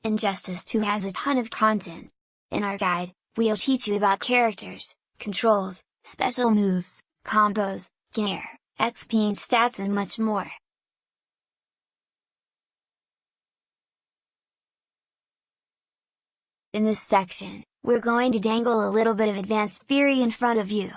Injustice 2 has a ton of content. In our guide, we'll teach you about characters, controls, special moves, combos, gear, XP and stats and much more. In this section, we're going to dangle a little bit of advanced theory in front of you.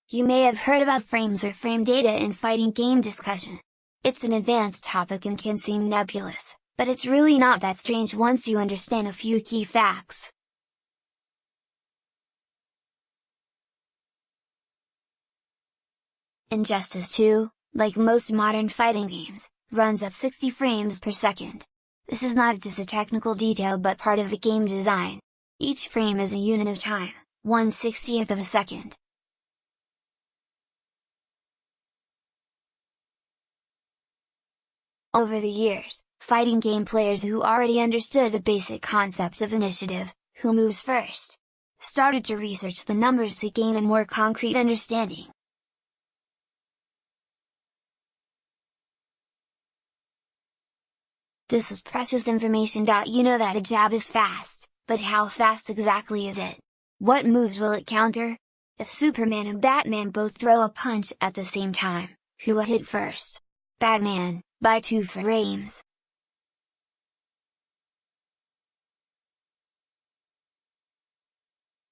You may have heard about frames or frame data in fighting game discussion. It's an advanced topic and can seem nebulous, but it's really not that strange once you understand a few key facts. Injustice 2, like most modern fighting games, runs at 60 frames per second. This is not just a technical detail but part of the game design. Each frame is a unit of time, 1/60th of a second. Over the years, fighting game players who already understood the basic concepts of initiative, who moves first, started to research the numbers to gain a more concrete understanding. This is precious information. You know that a jab is fast, but how fast exactly is it? What moves will it counter? If Superman and Batman both throw a punch at the same time, who will hit first? Batman, by 2 frames.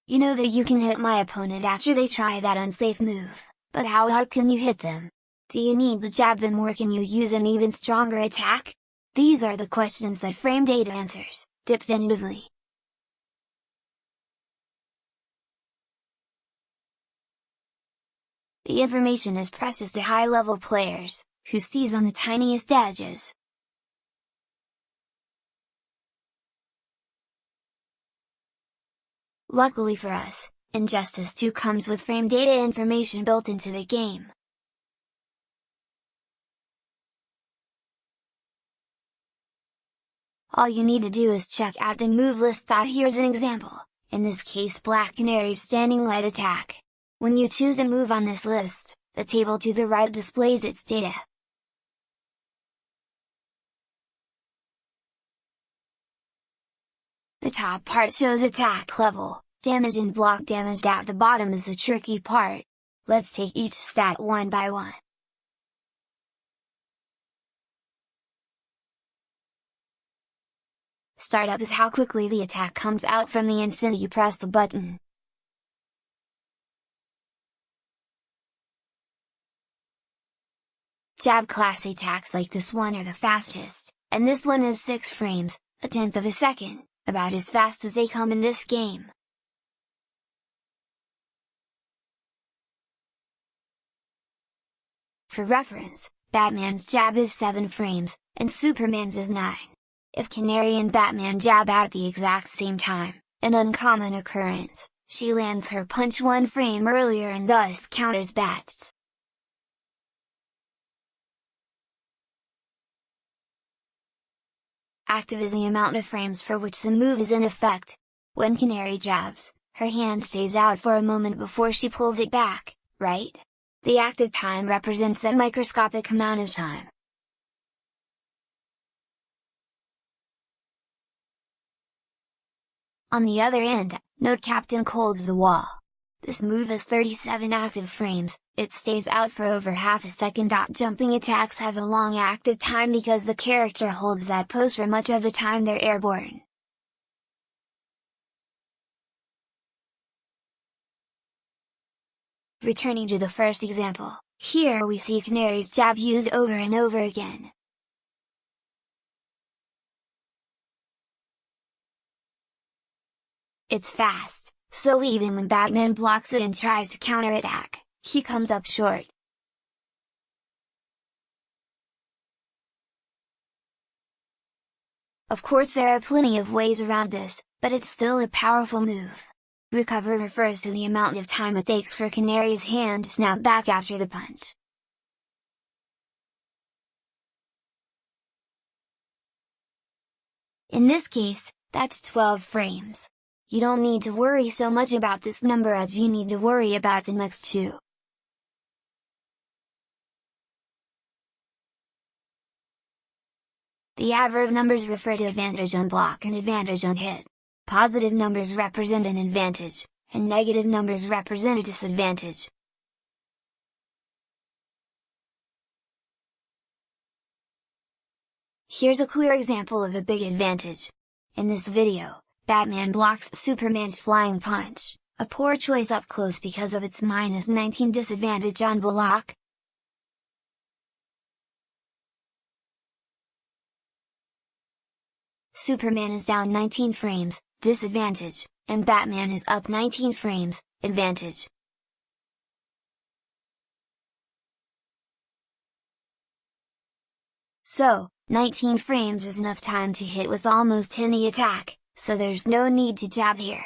You know that you can hit my opponent after they try that unsafe move, but how hard can you hit them? Do you need to jab them or can you use an even stronger attack? These are the questions that frame data answers, definitively. The information is precious to high-level players, who seize on the tiniest edges. Luckily for us, Injustice 2 comes with frame data information built into the game. All you need to do is check out the move list. Here's an example, in this case Black Canary's standing light attack. When you choose a move on this list, the table to the right displays its data. The top part shows attack level, damage and block damage. At the bottom is the tricky part. Let's take each stat one by one. Startup is how quickly the attack comes out from the instant you press the button. Jab class attacks like this one are the fastest, and this one is 6 frames, 1/10 of a second, about as fast as they come in this game. For reference, Batman's jab is 7 frames, and Superman's is 9. If Canary and Batman jab at the exact same time, an uncommon occurrence, she lands her punch 1 frame earlier and thus counters Bat's. Active is the amount of frames for which the move is in effect. When Canary jabs, her hand stays out for a moment before she pulls it back, right? The active time represents that microscopic amount of time. On the other end, note Captain Cold's the wall. This move has 37 active frames, it stays out for over half a second. Jumping attacks have a long active time because the character holds that pose for much of the time they're airborne. Returning to the first example, here we see Canary's jab used over and over again. It's fast, so even when Batman blocks it and tries to counterattack, he comes up short. Of course there are plenty of ways around this, but it's still a powerful move. Recover refers to the amount of time it takes for Canary's hand to snap back after the punch. In this case, that's 12 frames. You don't need to worry so much about this number as you need to worry about the next two. The adverb numbers refer to advantage on block and advantage on hit. Positive numbers represent an advantage, and negative numbers represent a disadvantage. Here's a clear example of a big advantage. In this video, Batman blocks Superman's flying punch, a poor choice up close because of its -19 disadvantage on block. Superman is down 19 frames, disadvantage, and Batman is up 19 frames, advantage. So, 19 frames is enough time to hit with almost any attack, so there's no need to jab here.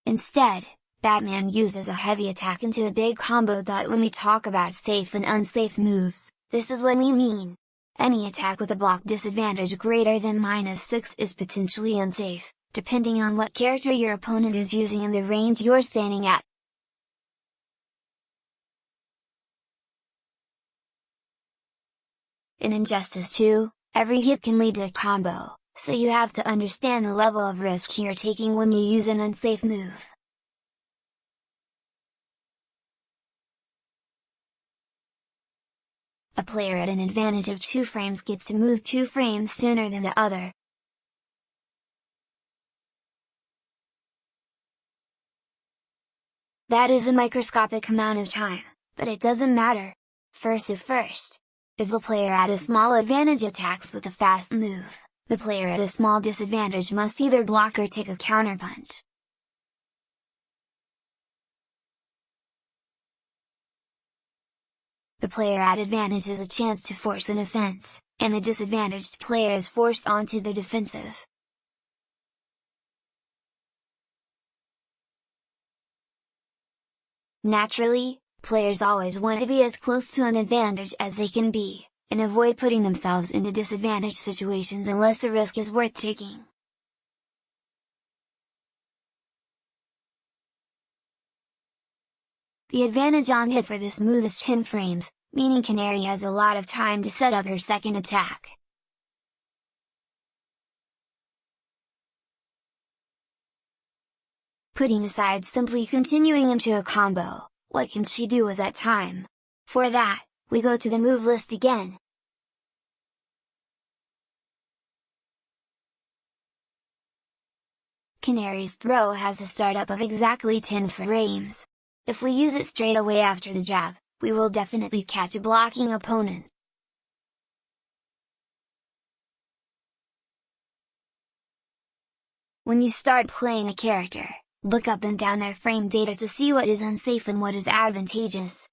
Instead, Batman uses a heavy attack into a big combo. When we talk about safe and unsafe moves, this is what we mean. Any attack with a block disadvantage greater than -6 is potentially unsafe, depending on what character your opponent is using and the range you're standing at. In Injustice 2, every hit can lead to a combo, so you have to understand the level of risk you're taking when you use an unsafe move. A player at an advantage of 2 frames gets to move 2 frames sooner than the other. That is a microscopic amount of time, but it doesn't matter. First is first. If the player at a small advantage attacks with a fast move, the player at a small disadvantage must either block or take a counterpunch. The player at advantage has a chance to force an offense, and the disadvantaged player is forced onto the defensive. Naturally, players always want to be as close to an advantage as they can be, and avoid putting themselves into disadvantaged situations unless the risk is worth taking. The advantage on hit for this move is 10 frames, meaning Canary has a lot of time to set up her second attack. Putting aside simply continuing into a combo, what can she do with that time? For that, we go to the move list again. Canary's throw has a startup of exactly 10 frames. If we use it straight away after the jab, we will definitely catch a blocking opponent. When you start playing a character, look up and down their frame data to see what is unsafe and what is advantageous.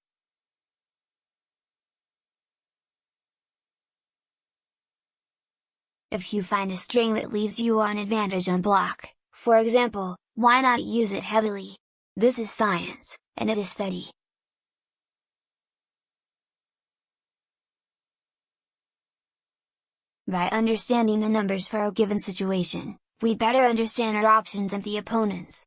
If you find a string that leaves you on advantage on block, for example, why not use it heavily? This is science, and it is study. By understanding the numbers for a given situation, we better understand our options and the opponents.